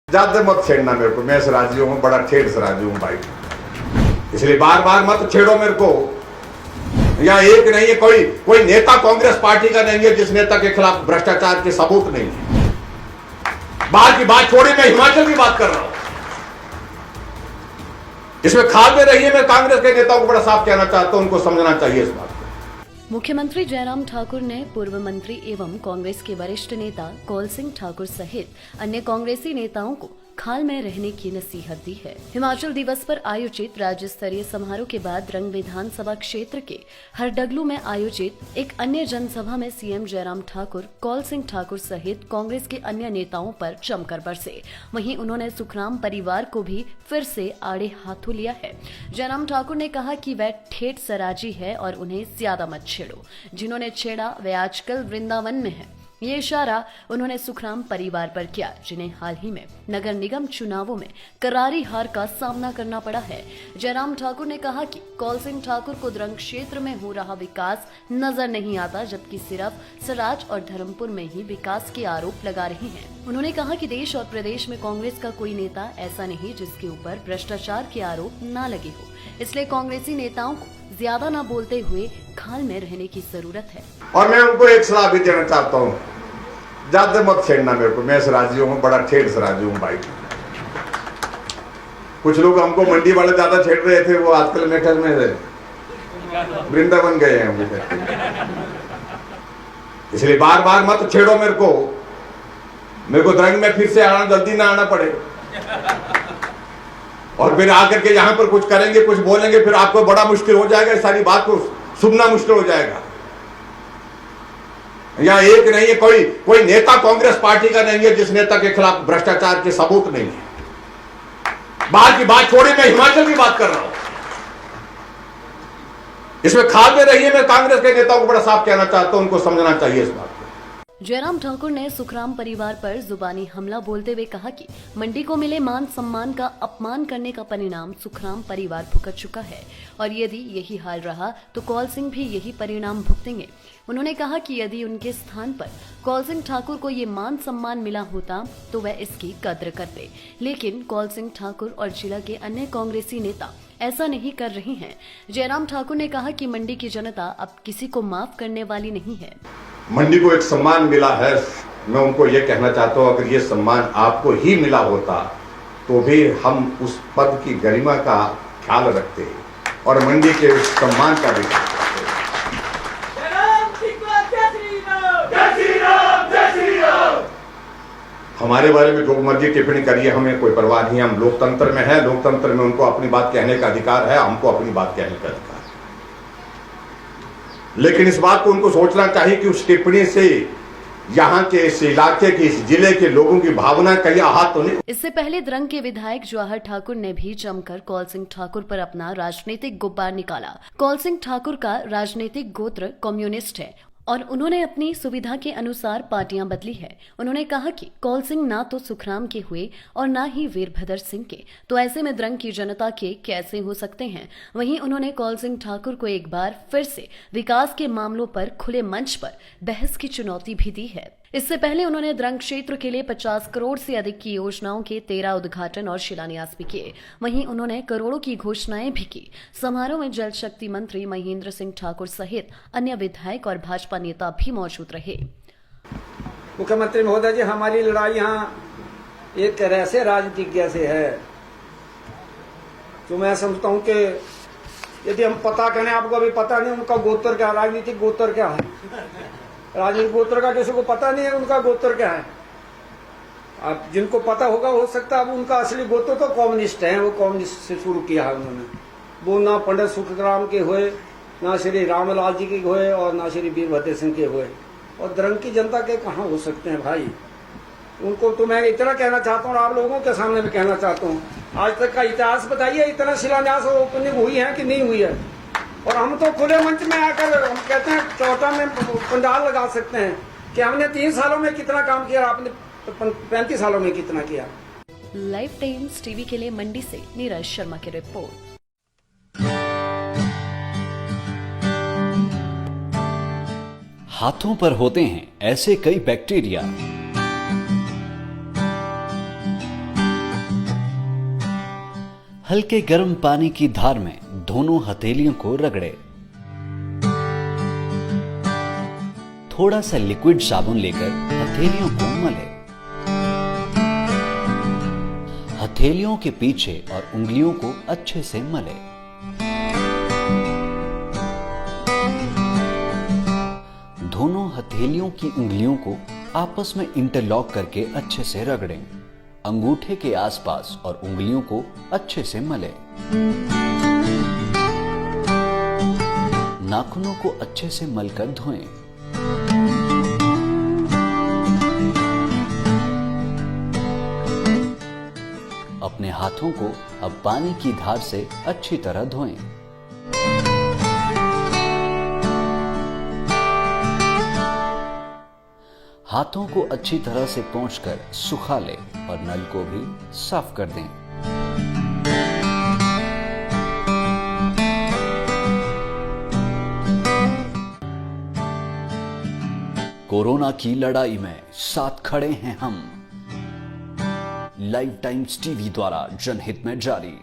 ज्यादा मत छेड़ना मेरे को, मैं सराजी हूँ, बड़ा ठेठ सराजी हूँ भाई, इसलिए बार बार मत छेड़ो मेरे को। यहाँ एक नहीं है, कोई नेता कांग्रेस पार्टी का नहीं है जिस नेता के खिलाफ भ्रष्टाचार के सबूत नहीं है। बाहर की बात छोड़ी, मैं हिमाचल की बात कर रहा हूं, इसमें खाल में रही है। मैं कांग्रेस के नेताओं को बड़ा साफ कहना चाहता हूं, उनको समझना चाहिए इस बात को। मुख्यमंत्री जयराम ठाकुर ने पूर्व मंत्री एवं कांग्रेस के वरिष्ठ नेता कौल सिंह ठाकुर सहित अन्य कांग्रेसी नेताओं को खाल में रहने की नसीहत दी है। हिमाचल दिवस पर आयोजित राज्य स्तरीय समारोह के बाद रंग विधानसभा क्षेत्र के हरडगलू में आयोजित एक अन्य जनसभा में सीएम जयराम ठाकुर कौल सिंह ठाकुर सहित कांग्रेस के अन्य नेताओं पर जमकर बरसे। वहीं उन्होंने सुखराम परिवार को भी फिर से आड़े हाथों लिया है। जयराम ठाकुर ने कहा कि वह ठेठ सराजी है और उन्हें ज्यादा मत छेड़ो। जिन्होंने छेड़ा वे आजकल वृंदावन में है। ये इशारा उन्होंने सुखराम परिवार पर किया, जिन्हें हाल ही में नगर निगम चुनावों में करारी हार का सामना करना पड़ा है। जयराम ठाकुर ने कहा कि कौल सिंह ठाकुर को द्रंग क्षेत्र में हो रहा विकास नजर नहीं आता, जबकि सिर्फ सराज और धर्मपुर में ही विकास के आरोप लगा रहे हैं। उन्होंने कहा कि देश और प्रदेश में कांग्रेस का कोई नेता ऐसा नहीं जिसके ऊपर भ्रष्टाचार के आरोप न लगे हो, इसलिए कांग्रेसी नेताओं को ज्यादा न बोलते हुए खाल में रहने की जरूरत है। और मैं उनको एक सलाह भी देना चाहता हूँ, ज्यादा मत छेड़ना मेरे को, मैं सराजी हूँ, बड़ा ठेठ सराजी हूँ भाई। कुछ लोग हमको मंडी वाले ज्यादा छेड़ रहे थे, वो आजकल मेरे ख्याल में वृंदावन गए हैं मुझे, इसलिए बार बार मत छेड़ो मेरे को द्रंग में फिर से आना, जल्दी ना आना पड़े। और फिर आकर के यहाँ पर कुछ करेंगे, कुछ बोलेंगे, फिर आपको बड़ा मुश्किल हो जाएगा, इस सारी बात को सुनना मुश्किल हो जाएगा। यहाँ एक नहीं है, कोई नेता कांग्रेस पार्टी का नहीं है जिस नेता के खिलाफ भ्रष्टाचार के सबूत नहीं है। बाहर की बात छोड़ी, मैं हिमाचल की बात कर रहा हूं, इसमें खाल में रही है। मैं कांग्रेस के नेताओं को बड़ा साफ कहना चाहता हूं, उनको समझना चाहिए इस बात को। जयराम ठाकुर ने सुखराम परिवार पर जुबानी हमला बोलते हुए कहा कि मंडी को मिले मान सम्मान का अपमान करने का परिणाम सुखराम परिवार भुगत चुका है और यदि यही हाल रहा तो कौल सिंह भी यही परिणाम भुगतेंगे। उन्होंने कहा कि यदि उनके स्थान पर कौल सिंह ठाकुर को ये मान सम्मान मिला होता तो वह इसकी कद्र करते, लेकिन कौल सिंह ठाकुर और जिला के अन्य कांग्रेसी नेता ऐसा नहीं कर रहे हैं। जयराम ठाकुर ने कहा कि मंडी की जनता अब किसी को माफ करने वाली नहीं है। मंडी को एक सम्मान मिला है, मैं उनको ये कहना चाहता हूँ, अगर ये सम्मान आपको ही मिला होता तो भी हम उस पद की गरिमा का ख्याल रखते और मंडी के उस सम्मान का भी ख्याल रखते। हमारे बारे में जो मर्जी टिप्पणी करिए, हमें कोई परवाह नहीं। हम लोकतंत्र में हैं, लोकतंत्र में उनको अपनी बात कहने का अधिकार है, हमको अपनी बात कहने का अधिकार है। लेकिन इस बात को उनको सोचना चाहिए कि उस टिप्पणी से यहाँ के इस इलाके के इस जिले के लोगों की भावना कहीं आहत तो नहीं। इससे पहले द्रंग के विधायक जवाहर ठाकुर ने भी जमकर कौल सिंह ठाकुर पर अपना राजनीतिक गुब्बार निकाला। कौल सिंह ठाकुर का राजनीतिक गोत्र कम्युनिस्ट है और उन्होंने अपनी सुविधा के अनुसार पार्टियां बदली है। उन्होंने कहा कि कौल सिंह ना तो सुखराम के हुए और ना ही वीरभद्र सिंह के, तो ऐसे में द्रंग की जनता के कैसे हो सकते हैं। वहीं उन्होंने कौल सिंह ठाकुर को एक बार फिर से विकास के मामलों पर खुले मंच पर बहस की चुनौती भी दी है। इससे पहले उन्होंने द्रंग क्षेत्र के लिए 50 करोड़ से अधिक की योजनाओं के 13 उद्घाटन और शिलान्यास भी किए। वहीं उन्होंने करोड़ों की घोषणाएं भी की। समारोह में जल शक्ति मंत्री महेंद्र सिंह ठाकुर सहित अन्य विधायक और भाजपा नेता भी मौजूद रहे। मुख्यमंत्री महोदय जी, हमारी लड़ाई यहाँ एक ऐसे राजनीतिज्ञ से है जो मैं समझता हूँ कि यदि हम पता करें, आपको अभी पता नहीं उनका गोत्र क्या, राजनीतिक गोत्र क्या है, राजनीतिक गोत्र का किसी को पता नहीं है उनका गोत्र क्या है। अब जिनको पता होगा, हो सकता है अब उनका असली गोत्र तो कम्युनिस्ट है, वो कम्युनिस्ट से शुरू किया है उन्होंने। वो ना पंडित सुखराम के हुए, ना श्री रामलाल जी के हुए और ना श्री वीरभद्र सिंह के हुए, और द्रंग की जनता के कहाँ हो सकते हैं भाई। उनको तो मैं इतना कहना चाहता हूँ और आप लोगों के सामने भी कहना चाहता हूँ, आज तक का इतिहास बताइए, इतना शिलान्यास और ओपनिंग हुई है कि नहीं हुई है। और हम तो खुले मंच में आकर हम कहते हैं चौटा में पंडाल लगा सकते हैं कि हमने 3 सालों में कितना काम किया, आपने 35 सालों में कितना किया। लाइव टाइम्स टीवी के लिए मंडी से नीरज शर्मा की रिपोर्ट। हाथों पर होते हैं ऐसे कई बैक्टीरिया हल्के गर्म पानी की धार में दोनों हथेलियों को रगड़े। थोड़ा सा लिक्विड साबुन लेकर हथेलियों को मले। हथेलियों के पीछे और उंगलियों को अच्छे से मले। दोनों हथेलियों की उंगलियों को आपस में इंटरलॉक करके अच्छे से रगड़ें। अंगूठे के आसपास और उंगलियों को अच्छे से मलें। नाखूनों को अच्छे से मलकर धोएं। अपने हाथों को अब पानी की धार से अच्छी तरह धोएं। हाथों को अच्छी तरह से पोंछकर सुखा लें और नल को भी साफ कर दें। कोरोना की लड़ाई में साथ खड़े हैं हम। लाइव टाइम्स टीवी द्वारा जनहित में जारी।